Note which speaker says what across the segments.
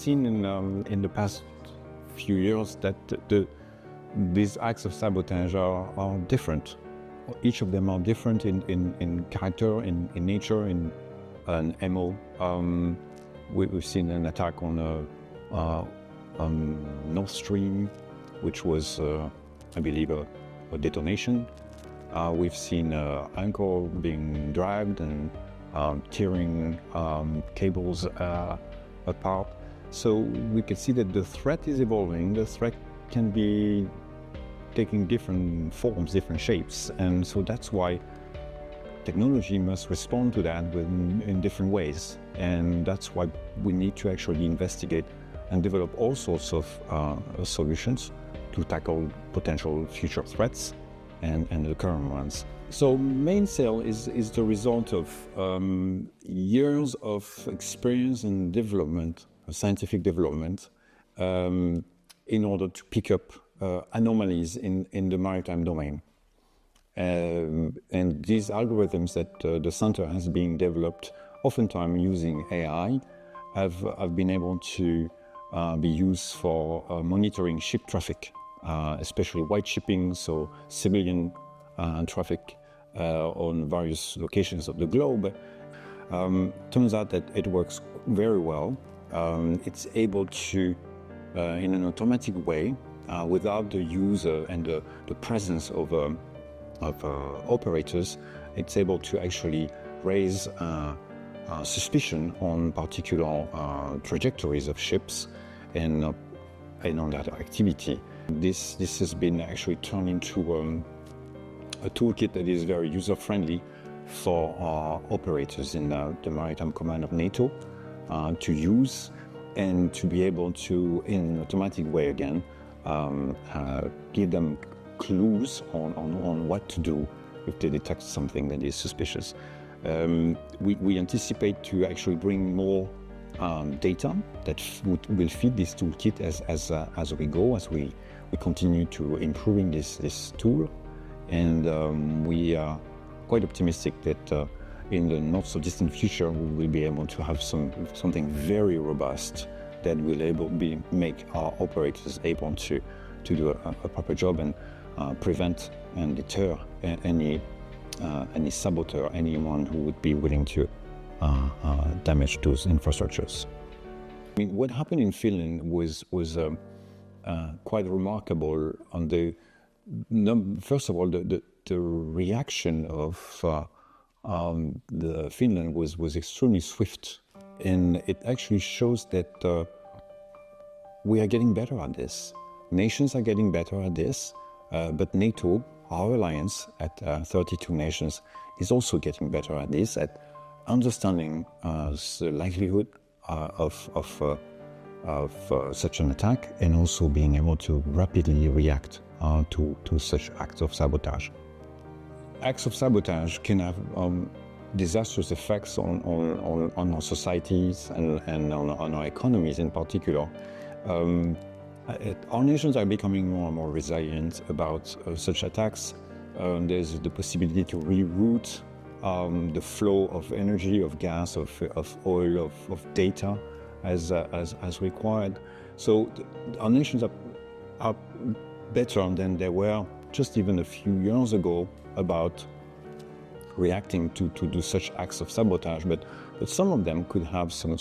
Speaker 1: seen in the past few years that these acts of sabotage are different. Each of them are different in character, in nature, in MO. We've seen an attack on Nord Stream, which was, I believe, a detonation. We've seen anchor being dragged and tearing cables apart. So we can see that the threat is evolving. The threat can be taking different forms, different shapes, and so that's why technology must respond to that in different ways. And that's why we need to actually investigate and develop all sorts of solutions to tackle potential future threats and the current ones. So Mainsail is the result of years of experience and development, scientific development, in order to pick up anomalies in the maritime domain. And these algorithms that the center has been developed, oftentimes using AI, have been able to be used for monitoring ship traffic, especially white shipping, so civilian traffic on various locations of the globe. Turns out that it works very well. It's able to, in an automatic way, without the user and the presence of operators, it's able to actually raise suspicion on particular trajectories of ships and on that activity. This has been actually turned into a toolkit that is very user-friendly for operators in the Maritime Command of NATO to use and to be able to, in an automatic way again, give them clues on what to do if they detect something that is suspicious. We anticipate to actually bring more data that will feed this toolkit as we go, as we continue to improving this tool. And we are quite optimistic that in the not so distant future we will be able to have something very robust that will make our operators able to do a proper job and prevent and deter any saboteur, anyone who would be willing to damage those infrastructures. I mean, what happened in Finland was quite remarkable. On first of all, the reaction of the Finland was extremely swift, and it actually shows that we are getting better at this. Nations are getting better at this, but NATO, our alliance at 32 nations, is also getting better at this, at understanding the likelihood of such an attack, and also being able to rapidly react to such acts of sabotage. Acts of sabotage can have disastrous effects on our societies and on our economies in particular. Our nations are becoming more and more resilient about such attacks. There's the possibility to reroute the flow of energy, of gas, of oil, of data as required. So our nations are better than they were just even a few years ago about reacting to do such acts of sabotage. But some of them could have some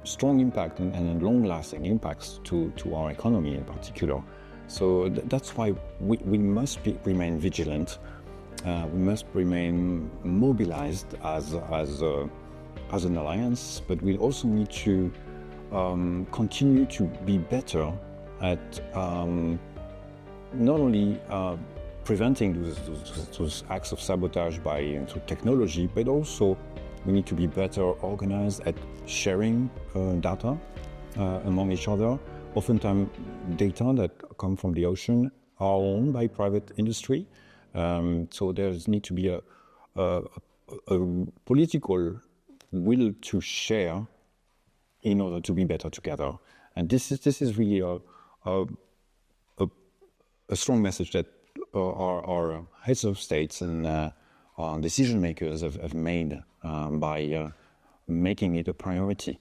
Speaker 1: strong impact and long-lasting impacts to our economy in particular. So that's why we must remain vigilant. We must remain mobilized as an alliance, but we also need to continue to be better at not only preventing those acts of sabotage through technology, but also we need to be better organized at sharing data among each other. Oftentimes, data that come from the ocean are owned by private industry, so there needs to be a political will to share in order to be better together. And this is really a strong message that our heads of states and our decision makers have made by making it a priority